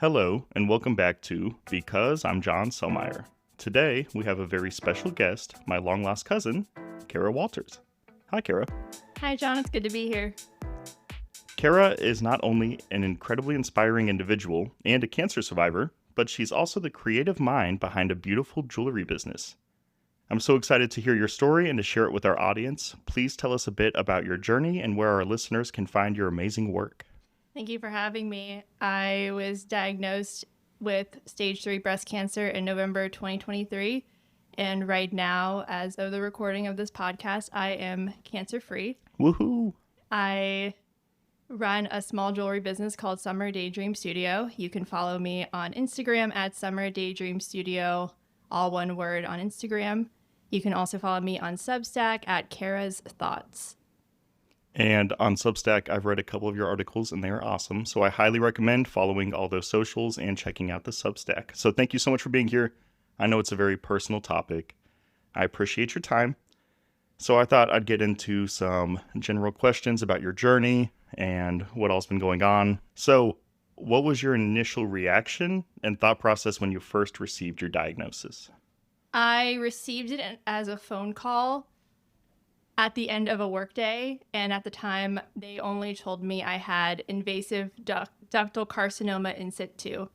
Hello, and welcome back to Because I'm John Sellmeyer. Today, we have a very special guest, my long-lost cousin, Kara Walters. Hi, Kara. Hi, John. It's good to be here. Kara is not only an incredibly inspiring individual and a cancer survivor, but she's also the creative mind behind a beautiful jewelry business. I'm so excited to hear your story and to share it with our audience. Please tell us a bit about your journey and where our listeners can find your amazing work. Thank you for having me. I was diagnosed with stage 3 breast cancer in November 2023. And right now, as of the recording of this podcast, I am cancer-free. Woohoo! I run a small jewelry business called Summer Daydream Studio. You can follow me on Instagram at Summer Daydream Studio, all one word on Instagram. You can also follow me on Substack at Kara's Thoughts. And on Substack, I've read a couple of your articles and they are awesome. So I highly recommend following all those socials and checking out the Substack. So thank you so much for being here. I know it's a very personal topic. I appreciate your time. So I thought I'd get into some general questions about your journey and what all's been going on. So what was your initial reaction and thought process when you first received your diagnosis? I received it as a phone call at the end of a workday, and at the time, they only told me I had invasive ductal carcinoma in situ.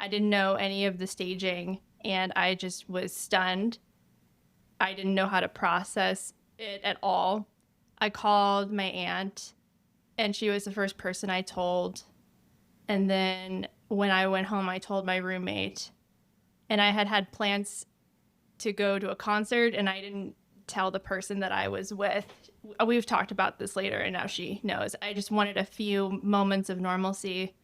I didn't know any of the staging, and I just was stunned. I didn't know how to process it at all. I called my aunt, and she was the first person I told. And then when I went home, I told my roommate, and I had plans to go to a concert, and I didn't tell the person that I was with. We've talked about this later, and now she knows. I just wanted a few moments of normalcy.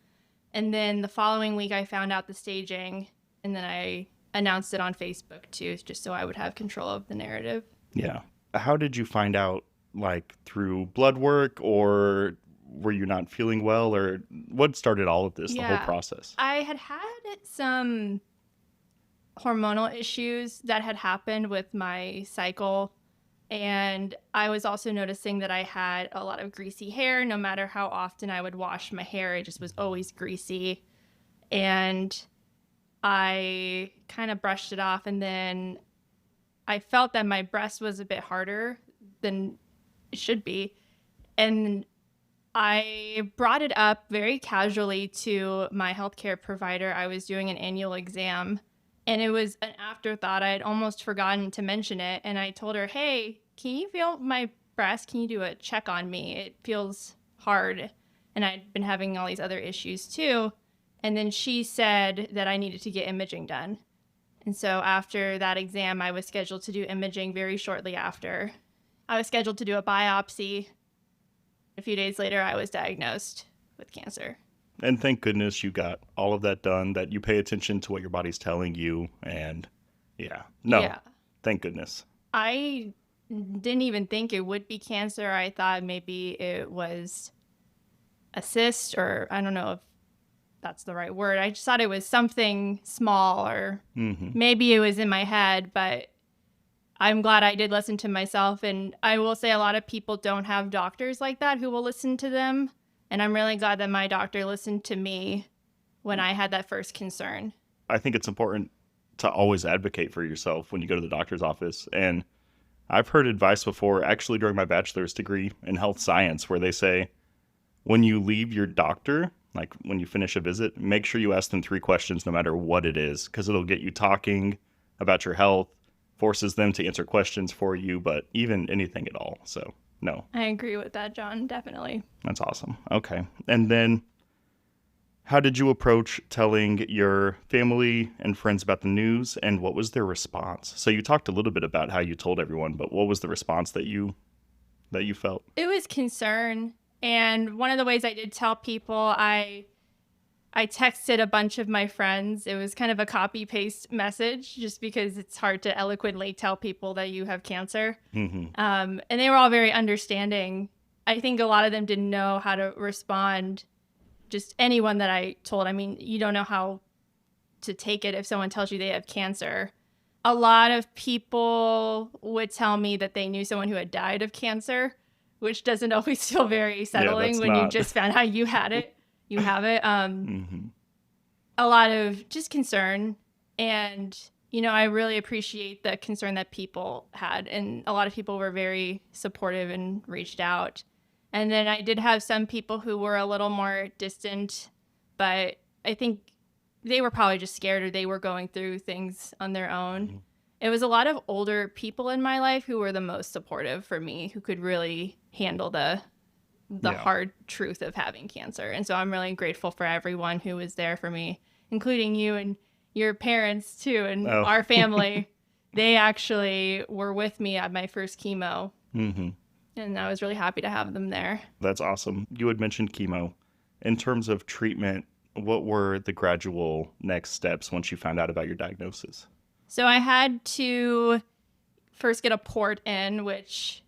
And then the following week, I found out the staging, and then I announced it on Facebook too, just so I would have control of the narrative. Yeah. How did you find out, like through blood work, or were you not feeling well, or what started all of this, the whole process? I had some hormonal issues that had happened with my cycle, and I was also noticing that I had a lot of greasy hair. No matter how often I would wash my hair, it just was always greasy, and I kind of brushed it off. And then I felt that my breast was a bit harder than it should be, and I brought it up very casually to my healthcare provider. I was doing an annual exam, and it was an afterthought. I had almost forgotten to mention it. And I told her, hey, can you feel my breast? Can you do a check on me? It feels hard. And I'd been having all these other issues too. And then she said that I needed to get imaging done. And so after that exam, I was scheduled to do imaging very shortly after. I was scheduled to do a biopsy. A few days later, I was diagnosed with cancer. And thank goodness you got all of that done, that you pay attention to what your body's telling you. And thank goodness. I didn't even think it would be cancer. I thought maybe it was a cyst, or I don't know if that's the right word. I just thought it was something small, or maybe it was in my head, but I'm glad I did listen to myself. And I will say a lot of people don't have doctors like that who will listen to them. And I'm really glad that my doctor listened to me when I had that first concern. I think it's important to always advocate for yourself when you go to the doctor's office. And I've heard advice before, actually during my bachelor's degree in health science, where they say, when you leave your doctor, like when you finish a visit, make sure you ask them 3 questions no matter what it is, because it'll get you talking about your health, forces them to answer questions for you, but even anything at all. So no. I agree with that, John. Definitely. That's awesome. Okay. And then how did you approach telling your family and friends about the news, and what was their response? So you talked a little bit about how you told everyone, but what was the response that you felt? It was concern. And one of the ways I did tell people, I texted a bunch of my friends. It was kind of a copy-paste message, just because it's hard to eloquently tell people that you have cancer. And they were all very understanding. I think a lot of them didn't know how to respond. Just anyone that I told, I mean, you don't know how to take it if someone tells you they have cancer. A lot of people would tell me that they knew someone who had died of cancer, which doesn't always feel very settling when you just found out you had it. You have it. a lot of just concern. And, I really appreciate the concern that people had. And a lot of people were very supportive and reached out. And then I did have some people who were a little more distant, but I think they were probably just scared or they were going through things on their own. Mhm. It was a lot of older people in my life who were the most supportive for me, who could really handle the Yeah. hard truth of having cancer. And so I'm really grateful for everyone who was there for me, including you and your parents too, and Oh. our family. They actually were with me at my first chemo, hmm and I was really happy to have them there. That's awesome. You had mentioned chemo. In terms of treatment, what were the gradual next steps once you found out about your diagnosis? So I had to first get a port in, which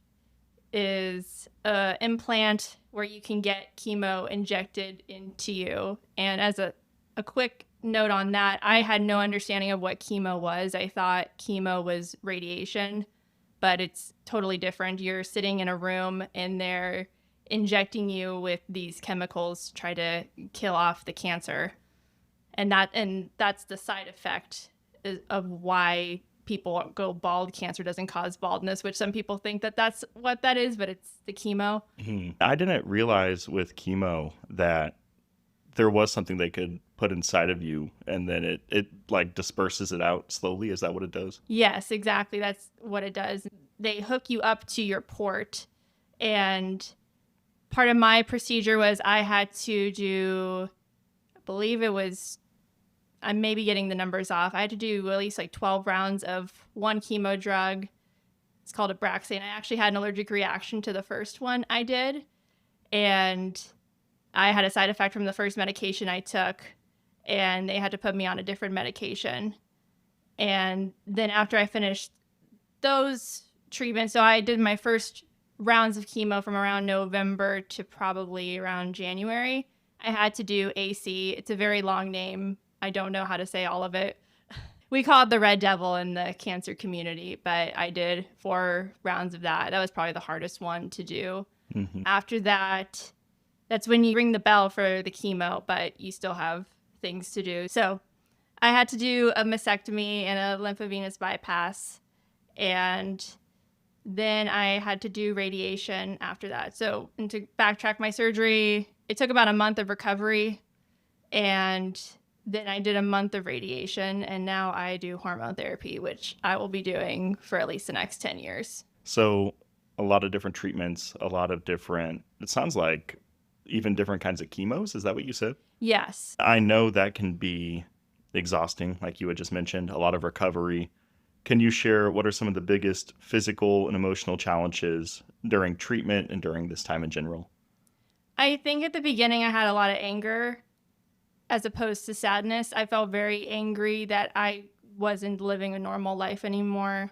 is an implant where you can get chemo injected into you. And as a quick note on that, I had no understanding of what chemo was. I thought chemo was radiation, but it's totally different. You're sitting in a room and they're injecting you with these chemicals to try to kill off the cancer. And that's the side effect of why people go bald. Cancer doesn't cause baldness, which some people think that that's what that is, but it's the chemo. I didn't realize with chemo that there was something they could put inside of you and then it like disperses it out slowly. Is that what it does? Yes, exactly. That's what it does. They hook you up to your port, and part of my procedure was I had to do, I believe it was, I'm maybe getting the numbers off. I had to do at least like 12 rounds of one chemo drug. It's called Abraxane. I actually had an allergic reaction to the first one I did, and I had a side effect from the first medication I took, and they had to put me on a different medication. And then after I finished those treatments, so I did my first rounds of chemo from around November to probably around January. I had to do AC. It's a very long name. I don't know how to say all of it. We call it the Red Devil in the cancer community, but I did 4 rounds of that. That was probably the hardest one to do. hmm After that, that's when you ring the bell for the chemo, but you still have things to do. So I had to do a mastectomy and a lymphovenous bypass, and then I had to do radiation after that. So, and to backtrack my surgery, it took about a month of recovery, and then I did a month of radiation, and now I do hormone therapy, which I will be doing for at least the next 10 years. So a lot of different treatments, a lot of different, it sounds like even different kinds of chemos. Is that what you said? Yes. I know that can be exhausting, like you had just mentioned, a lot of recovery. Can you share what are some of the biggest physical and emotional challenges during treatment and during this time in general? I think at the beginning I had a lot of anger as opposed to sadness. I felt very angry that I wasn't living a normal life anymore.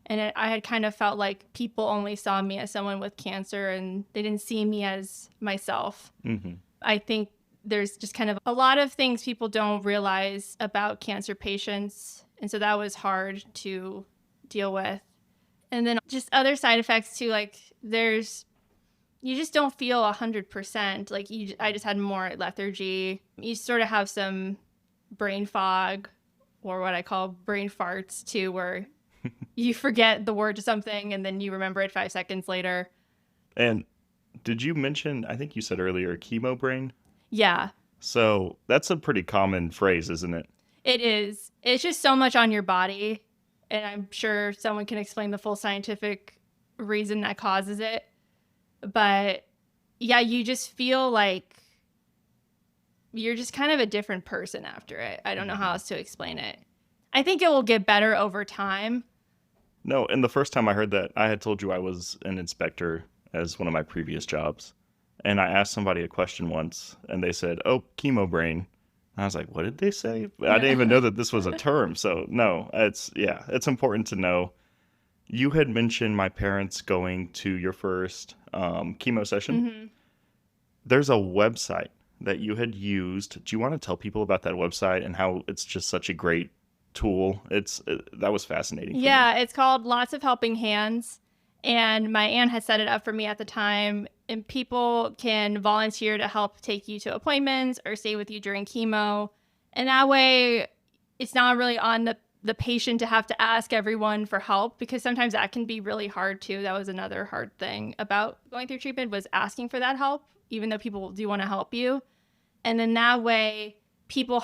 And I had kind of felt like people only saw me as someone with cancer and they didn't see me as myself. hmm I think there's just kind of a lot of things people don't realize about cancer patients. And so that was hard to deal with. And then just other side effects too, like you just don't feel 100%. Like I just had more lethargy. You sort of have some brain fog, or what I call brain farts too, where you forget the word to something and then you remember it 5 seconds later. And did you mention, I think you said earlier, chemo brain? Yeah, So that's a pretty common phrase, isn't it? it is. It's just so much on your body. And I'm sure someone can explain the full scientific reason that causes it. But yeah, you just feel like you're just kind of a different person after it. I don't know how else to explain it. I think it will get better over time. No, and the first time I heard that, I had told you I was an inspector as one of my previous jobs. And I asked somebody a question once, and they said, "Oh, chemo brain." And I was like, "What did they say?" I didn't even know that this was a term. So, no, it's important to know. You had mentioned my parents going to your first chemo session. hmm There's a website that you had used. Do you want to tell people about that website and how it's just such a great tool? That was fascinating for me. Yeah, it's called Lots of Helping Hands. And my aunt had set it up for me at the time. And people can volunteer to help take you to appointments or stay with you during chemo. And that way, it's not really on the patient to have to ask everyone for help, because sometimes that can be really hard too. That was another hard thing about going through treatment, was asking for that help, even though people do want to help you. And then that way, people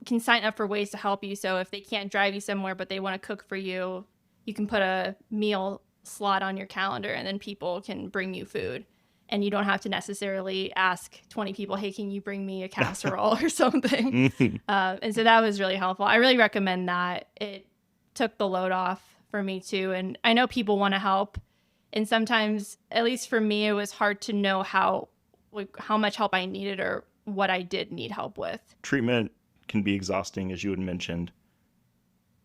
can sign up for ways to help you. So if they can't drive you somewhere, but they want to cook for you, you can put a meal slot on your calendar, and then people can bring you food. And you don't have to necessarily ask 20 people, hey, can you bring me a casserole or something? And so that was really helpful. I really recommend that. It took the load off for me too. And I know people want to help. And sometimes, at least for me, it was hard to know how much help I needed or what I did need help with. Treatment can be exhausting, as you had mentioned.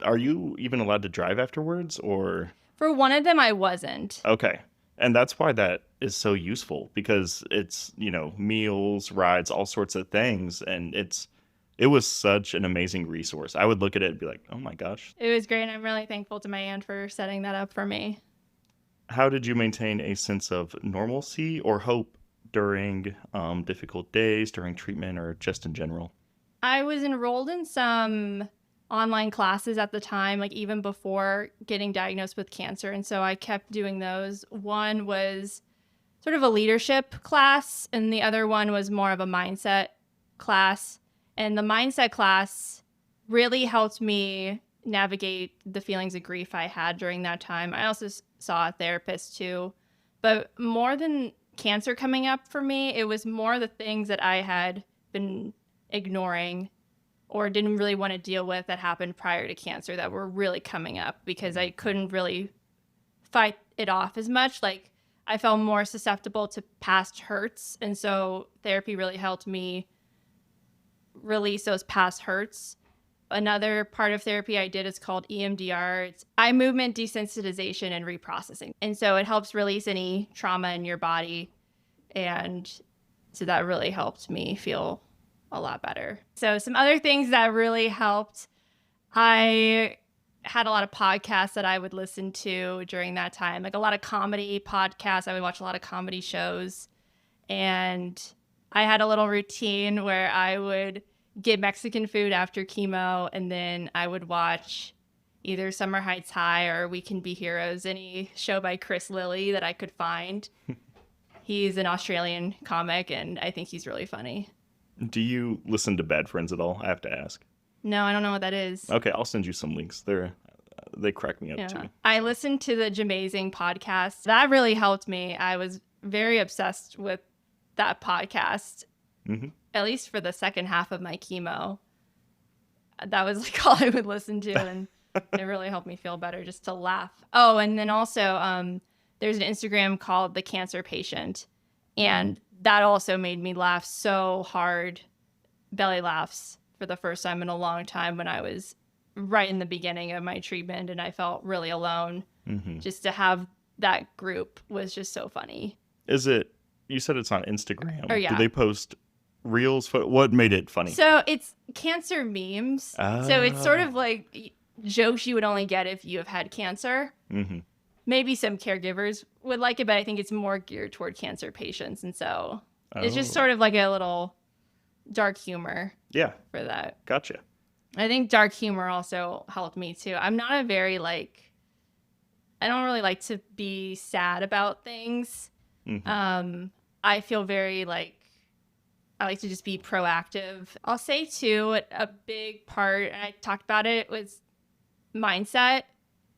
Are you even allowed to drive afterwards, or? For one of them, I wasn't. Okay. And that's why that is so useful, because it's, meals, rides, all sorts of things. And it was such an amazing resource. I would look at it and be like, oh my gosh. It was great. And I'm really thankful to my aunt for setting that up for me. How did you maintain a sense of normalcy or hope during difficult days, during treatment, or just in general? I was enrolled in some online classes at the time, like even before getting diagnosed with cancer. And so I kept doing those. One was sort of a leadership class, and the other one was more of a mindset class. And the mindset class really helped me navigate the feelings of grief I had during that time. I also saw a therapist too. But more than cancer coming up for me, it was more the things that I had been ignoring or didn't really want to deal with that happened prior to cancer that were really coming up, because I couldn't really fight it off as much. Like, I felt more susceptible to past hurts. And so therapy really helped me release those past hurts. Another part of therapy I did is called EMDR. It's eye movement desensitization and reprocessing. And so it helps release any trauma in your body. And so that really helped me feel a lot better. So some other things that really helped, I had a lot of podcasts that I would listen to during that time, like a lot of comedy podcasts. I would watch a lot of comedy shows. And I had a little routine where I would get Mexican food after chemo, and then I would watch either Summer Heights High or We Can Be Heroes, any show by Chris Lilly that I could find. He's an Australian comic, and I think he's really funny. Do you listen to Bad Friends at all? I have to ask. No, I don't know what that is. Okay, I'll send you some links. They crack me up too. I listened to the Jamazing podcast. That really helped me. I was very obsessed with that podcast, at least for the second half of my chemo. That was like all I would listen to, and it really helped me feel better just to laugh. Oh, and then also there's an Instagram called The Cancer Patient, and that also made me laugh so hard, belly laughs, for the first time in a long time, when I was right in the beginning of my treatment and I felt really alone. Just to have that group was just so funny. You said it's on Instagram. Oh, yeah. Do they post reels? What made it funny? So it's cancer memes. So it's sort of like jokes you would only get if you have had cancer. Maybe some caregivers would like it, but I think it's more geared toward cancer patients. And so it's just sort of like a little dark humor. Yeah. For that. Gotcha. I think dark humor also helped me too. I'm not I don't really like to be sad about things. I feel very I like to just be proactive. I'll say too, a big part, and I talked about it, was mindset.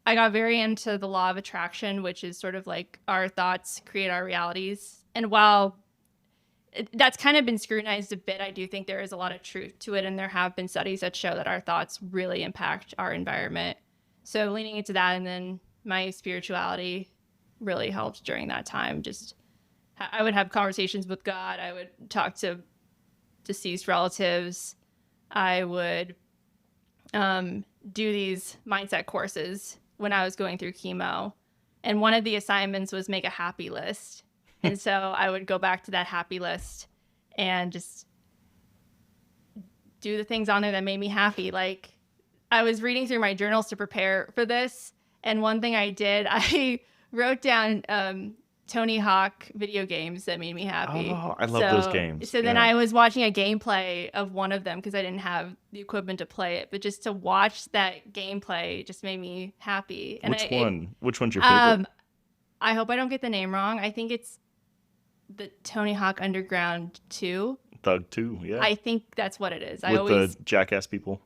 I got very into the law of attraction, which is sort of like our thoughts create our realities. And while that's kind of been scrutinized a bit, I do think there is a lot of truth to it. And there have been studies that show that our thoughts really impact our environment. So leaning into that, and then my spirituality really helped during that time. Just, I would have conversations with God. I would talk to deceased relatives. I would do these mindset courses when I was going through chemo. And one of the assignments was make a happy list. And so I would go back to that happy list and just do the things on there that made me happy. Like, I was reading through my journals to prepare for this. And one thing I did, I wrote down Tony Hawk video games that made me happy. Oh, I love those games. So then Yeah. I was watching a gameplay of one of them because I didn't have the equipment to play it, but just to watch that gameplay just made me happy. And Which one? Which one's your favorite? I hope I don't get the name wrong. I think it's the Tony Hawk Underground 2. Thug 2, yeah. I think that's what it is. With the jackass people?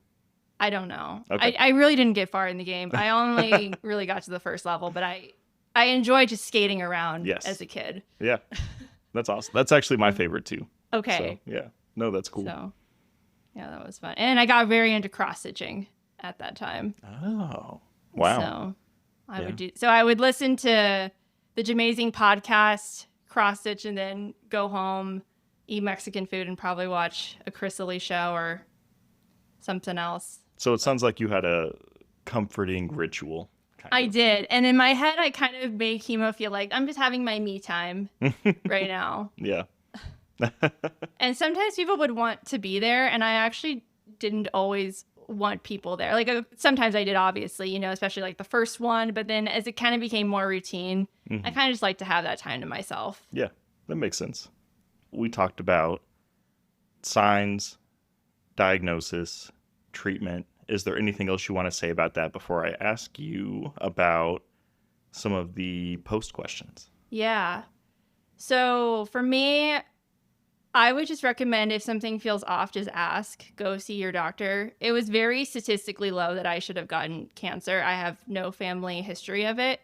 I don't know. Okay. I really didn't get far in the game. I only really got to the first level, but I enjoyed just skating around as a kid. Yeah. That's awesome. That's actually my favorite too. Okay. So, yeah. No, that's cool. So, yeah, that was fun. And I got very into cross stitching at that time. Oh, wow. So I would listen to the Jamazing podcast, cross stitch, and then go home, eat Mexican food, and probably watch a Chris Lee show or something else. So it sounds like you had a comforting ritual. I did. And in my head, I kind of made chemo feel like I'm just having my me time right now. Yeah. And sometimes people would want to be there, and I actually didn't always want people there. Like sometimes I did, obviously, especially like the first one, but then as it kind of became more routine, I kind of just like to have that time to myself. Yeah, that makes sense. We talked about signs, diagnosis, treatment. Is there anything else you want to say about that before I ask you about some of the post questions? Yeah. So for me, I would just recommend if something feels off, just ask. Go see your doctor. It was very statistically low that I should have gotten cancer. I have no family history of it,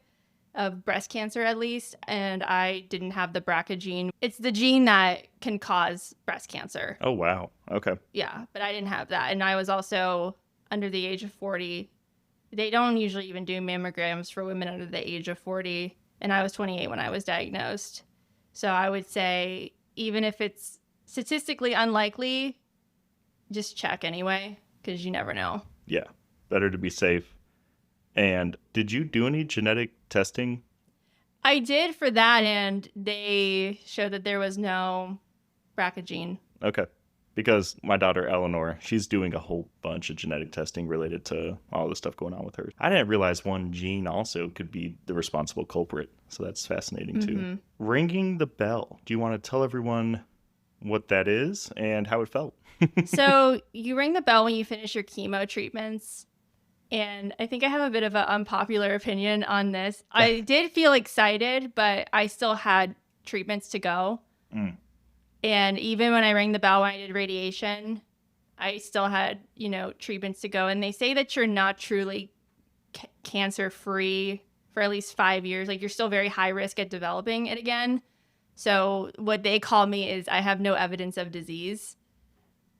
of breast cancer at least, and I didn't have the BRCA gene. It's the gene that can cause breast cancer. Oh, wow. Okay. Yeah, but I didn't have that. And I was also under the age of 40. They don't usually even do mammograms for women under the age of 40. And I was 28 when I was diagnosed. So I would say, even if it's statistically unlikely, just check anyway, because you never know. Yeah, better to be safe. And did you do any genetic testing? I did for that, and they showed that there was no BRCA gene. Okay. Because my daughter, Eleanor, she's doing a whole bunch of genetic testing related to all the stuff going on with her. I didn't realize one gene also could be the responsible culprit. So that's fascinating, too. Ringing the bell. Do you want to tell everyone what that is and how it felt? So you ring the bell when you finish your chemo treatments. And I think I have a bit of an unpopular opinion on this. I did feel excited, but I still had treatments to go. And even when I rang the bell when I did radiation, I still had, treatments to go. And they say that you're not truly cancer-free for at least 5 years. Like, you're still very high risk at developing it again. So what they call me is I have no evidence of disease.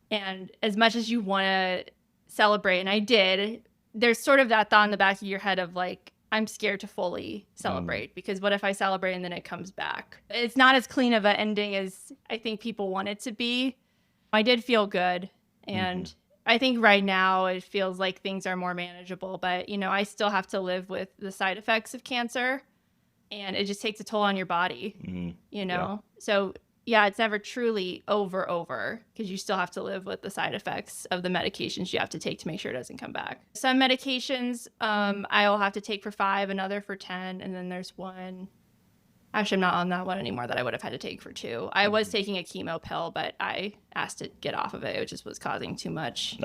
And as much as you want to celebrate, and I did, there's sort of that thought in the back of your head of like, I'm scared to fully celebrate because what if I celebrate and then it comes back? It's not as clean of an ending as I think people want it to be. I did feel good. And I think right now it feels like things are more manageable. But, I still have to live with the side effects of cancer. And it just takes a toll on your body, Yeah. So, yeah, it's never truly over because you still have to live with the side effects of the medications you have to take to make sure it doesn't come back. Some medications I'll have to take for 5, another for 10, and then there's one. Actually, I'm not on that one anymore that I would have had to take for 2. I was taking a chemo pill, but I asked to get off of it. It just was causing too much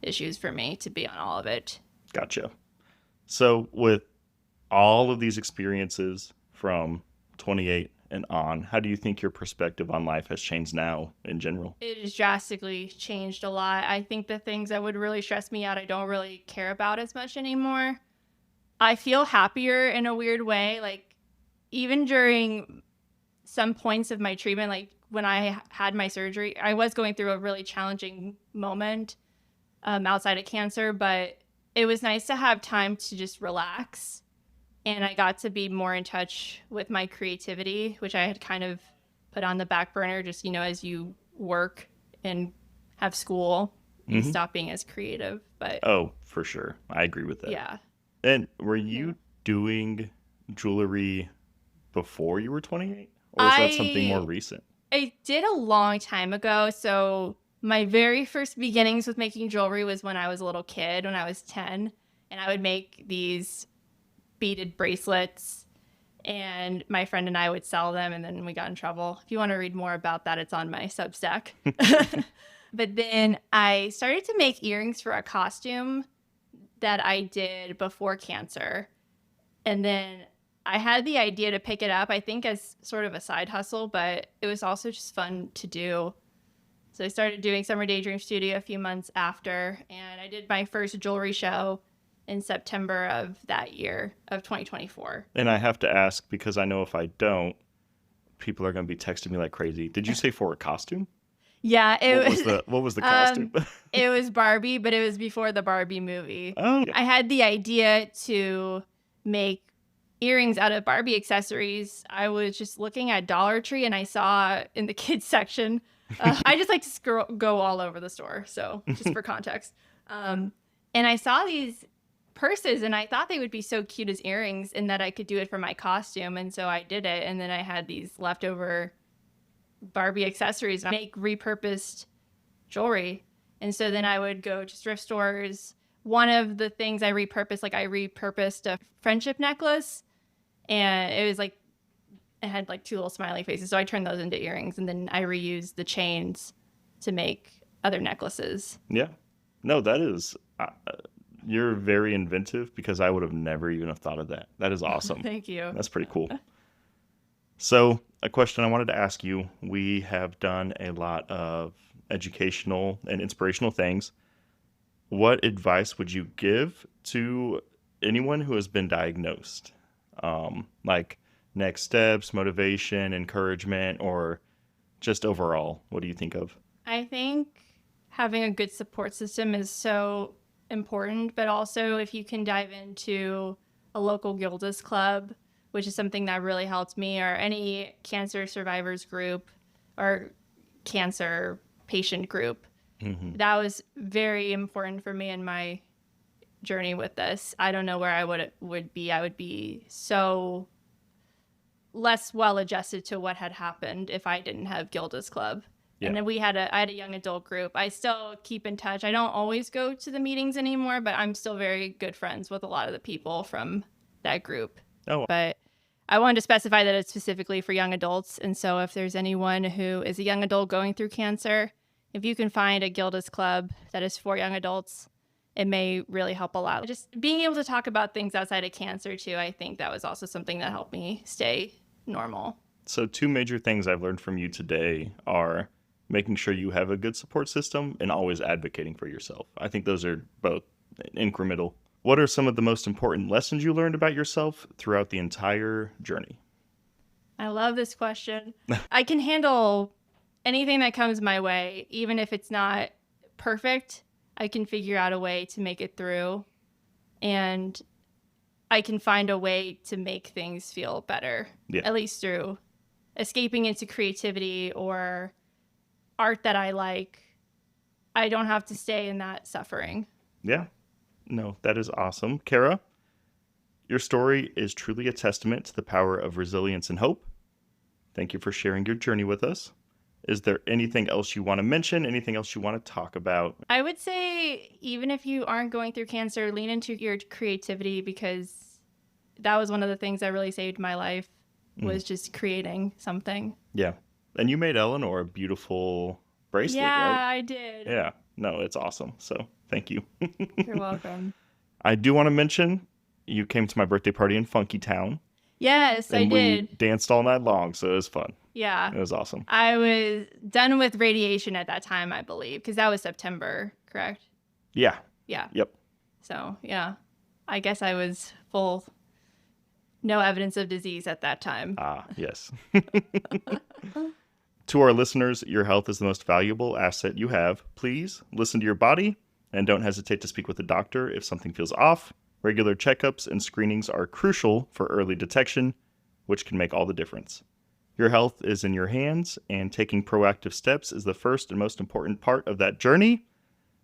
issues for me to be on all of it. Gotcha. So with all of these experiences from 28 and on, how do you think your perspective on life has changed now in general? It has drastically changed a lot. I think the things that would really stress me out, I don't really care about as much anymore. I feel happier in a weird way. Like, even during some points of my treatment, like when I had my surgery, I was going through a really challenging moment outside of cancer, but it was nice to have time to just relax. And I got to be more in touch with my creativity, which I had kind of put on the back burner just, as you work and have school, you stop being as creative. But oh, for sure. I agree with that. Yeah. And were you doing jewelry before you were 28? Or was that something more recent? I did a long time ago. So my very first beginnings with making jewelry was when I was a little kid, when I was 10. And I would make these beaded bracelets and my friend and I would sell them, and then we got in trouble. If you want to read more about that, it's on my Substack. But then I started to make earrings for a costume that I did before cancer. And then I had the idea to pick it up, I think as sort of a side hustle, but it was also just fun to do. So I started doing Summer Daydream Studio a few months after, and I did my first jewelry show in September of that year of 2024. And I have to ask, because I know if I don't, people are going to be texting me like crazy. Did you say for a costume? Yeah, What was the costume? It was Barbie, but it was before the Barbie movie. Oh, yeah. I had the idea to make earrings out of Barbie accessories. I was just looking at Dollar Tree and I saw in the kids section. I just like to go all over the store, so just for context. And I saw these purses and I thought they would be so cute as earrings and that I could do it for my costume. And so I did it. And then I had these leftover Barbie accessories. I make repurposed jewelry. And so then I would go to thrift stores. One of the things I repurposed a friendship necklace, and it had like two little smiley faces. So I turned those into earrings, and then I reused the chains to make other necklaces. Yeah. No, that is, you're very inventive, because I would have never even have thought of that. That is awesome. Thank you. That's pretty cool. So a question I wanted to ask you, we have done a lot of educational and inspirational things. What advice would you give to anyone who has been diagnosed? Like next steps, motivation, encouragement, or just overall, what do you think of? I think having a good support system is so important, but also if you can dive into a local Gilda's club, which is something that really helped me, or any cancer survivors group or cancer patient group. Mm-hmm. That was very important for me in my journey with this. I don't know where I would be. I would be so less well adjusted to what had happened if I didn't have Gilda's club. Yeah. And then I had a young adult group. I still keep in touch. I don't always go to the meetings anymore, but I'm still very good friends with a lot of the people from that group. Oh. But I wanted to specify that it's specifically for young adults. And so if there's anyone who is a young adult going through cancer, if you can find a Gilda's club that is for young adults, it may really help a lot. Just being able to talk about things outside of cancer too, I think that was also something that helped me stay normal. So 2 major things I've learned from you today are making sure you have a good support system and always advocating for yourself. I think those are both incremental. What are some of the most important lessons you learned about yourself throughout the entire journey? I love this question. I can handle anything that comes my way, even if it's not perfect. I can figure out a way to make it through, and I can find a way to make things feel better, at least through escaping into creativity or art that I like. I don't have to stay in that suffering. Yeah. No, that is awesome. Kara, your story is truly a testament to the power of resilience and hope. Thank you for sharing your journey with us. Is there anything else you want to mention? Anything else you want to talk about? I would say even if you aren't going through cancer, lean into your creativity, because that was one of the things that really saved my life, was just creating something. Yeah. And you made Eleanor a beautiful bracelet, right? Yeah, I did. Yeah. No, it's awesome. So thank you. You're welcome. I do want to mention you came to my birthday party in Funky Town. Yes, I did. We danced all night long, so it was fun. Yeah. It was awesome. I was done with radiation at that time, I believe, because that was September, correct? Yeah. Yeah. Yep. So, yeah. I guess I was full, no evidence of disease at that time. Ah, yes. To our listeners, your health is the most valuable asset you have. Please listen to your body and don't hesitate to speak with a doctor if something feels off. Regular checkups and screenings are crucial for early detection, which can make all the difference. Your health is in your hands, and taking proactive steps is the first and most important part of that journey.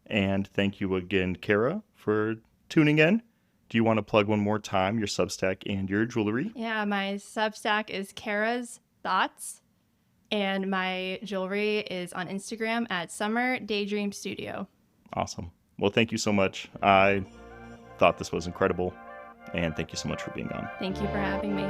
And thank you again, Kara, for tuning in. Do you want to plug one more time your Substack and your jewelry? Yeah, my Substack is Kara's Thoughts, and my jewelry is on Instagram at Summer Daydream Studio. Awesome. Well, thank you so much. I thought this was incredible, and thank you so much for being on. Thank you for having me.